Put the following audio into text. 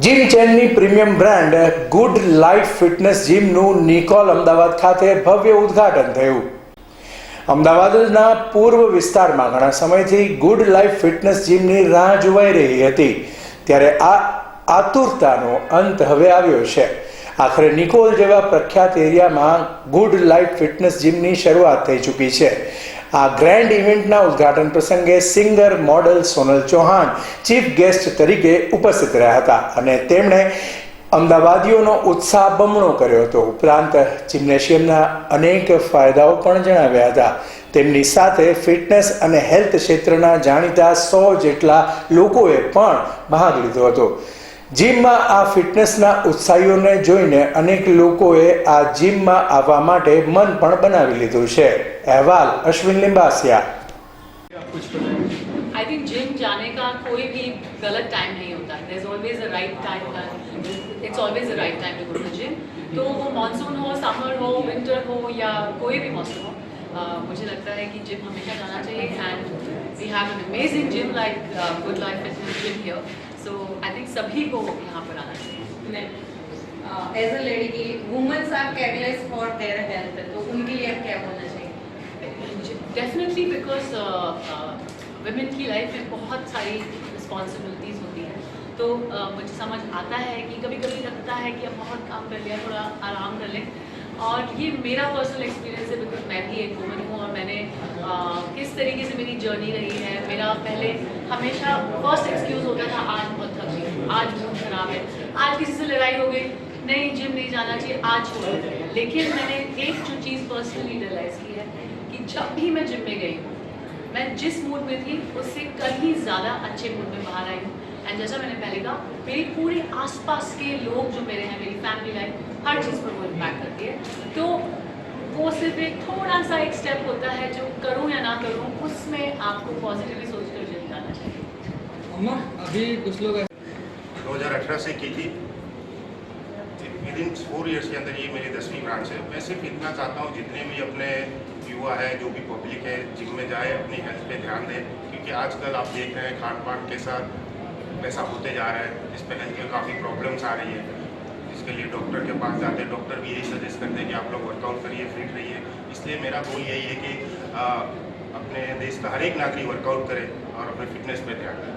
Gym ચેનની premium brand good life fitness જીમનું નિકોલ અમદાવાદ ખાતે ભવ્ય ઉદ્ઘાટન થયું. અમદાવાદના પૂર્વ વિસ્તારમાં ઘણા સમયથી ગુડ લાઇફ ફિટનેસ જીમની રાહ જોવાઈ રહી હતી, ત્યારે આ આતુરતાનો અંત હવે આવ્યો છે. આખરે નિકોલ જેવા પ્રખ્યાત એરિયામાં ગુડ લાઇફ ફિટનેસ જીમની શરૂઆત થઈ ચૂકી છે. આ ગ્રેન્ડ ઇવેન્ટના ઉદ્ઘાટન પ્રસંગે singer model Sonal Chauhan chief guest તરીકે ઉપસ્થિત રહ્યા હતા અને તેમણે અમદાવાદીઓનો ઉત્સાહ બમણો કર્યો હતો. ઉપરાંત જિમ્નેશિયમના અનેક ફાયદાઓ પણ જણાવ્યા હતા. તેમની સાથે ફિટનેસ અને હેલ્થ ક્ષેત્રના જાણીતા 100 જેટલા લોકોએ પણ ભાગ લીધો હતો. જીમમાં આ ફિટનેસના ઉત્સાહીઓને જોઈને અનેક લોકોએ આ જીમમાં આવવા માટે મન પણ બનાવી લીધું છે. અહેવાલ Ashwin Limbasiya. I think gym जाने का कोई भी गलत टाइम नहीं होता. There is always a right time. It's always a right time to go to gym. तो वो मानसून हो, समर हो, विंटर हो या कोई भी मौसम हो, मुझे लगता है कि जिम हमेशा जाना चाहिए. And we have an amazing gym like good life fitness gym here. So I think सभी को यहाँ पर आना चाहिए. As a lady, womens are careless for their health, तो उनके लिए अब क्या बोलना चाहिए? डेफिनेटली बिकॉज वुमेन की लाइफ में बहुत सारी रिस्पॉन्सिबिलिटीज़ होती हैं. तो मुझे समझ आता है कि कभी कभी लगता है कि अब बहुत काम कर लिया, थोड़ा आराम कर लें. और ये मेरा पर्सनल एक्सपीरियंस है बिकॉज मैं भी एक वुमन हूँ और मैंने किस तरीके से मेरी जर्नी रही है. मेरा पहले हमेशा फर्स्ट एक्सक्यूज़ होता था, आज बहुत थक गई, आज मूड खराब है, आज किसी से लड़ाई हो गई, नहीं जिम नहीं जाना चाहिए, आज छोड़ दो. लेकिन मैंने एक जो चीज़ पर्सनली रियलाइज़ की है कि जब भी मैं जिम में गई हूँ, मैं जिस मूड में थी उससे कहीं ज़्यादा अच्छे मूड में बाहर आई हूँ. एंड जैसा मैंने पहले कहा, मेरी पूरी आसपास के लोग जो मेरे हैं, मेरी फैमिली लाइफ, हर चीज़ पर वो इम्पैक्ट करती है. तो वो सिर्फ एक थोड़ा सा एक स्टेप होता है, जो करूँ या ना करूँ उसमें आपको पॉजिटिवली सोच कर जिम जाना चाहिए. अम्मा, अभी कुछ लोग 2018 से की थी. विद इन 4 ईयर्स के अंदर ये मेरी 10वीं ब्रांच है. मैं सिर्फ इतना चाहता हूँ जितने भी अपने युवा है, जो भी पब्लिक है, जिम में जाए, अपनी हेल्थ पे ध्यान दें. क्योंकि आजकल आप देख रहे हैं खान पान के साथ ऐसा होते जा रहा है, जिस पर हेल्थ में काफ़ी प्रॉब्लम्स आ रही है. इसके लिए डॉक्टर के पास जाते हैं, डॉक्टर भी यही सजेस्ट करते हैं कि आप लोग वर्कआउट करिए, फिट रहिए. इसलिए मेरा गोल यही है कि अपने देश का हर एक नागरिक वर्कआउट करे और अपने फिटनेस पे ध्यान दें.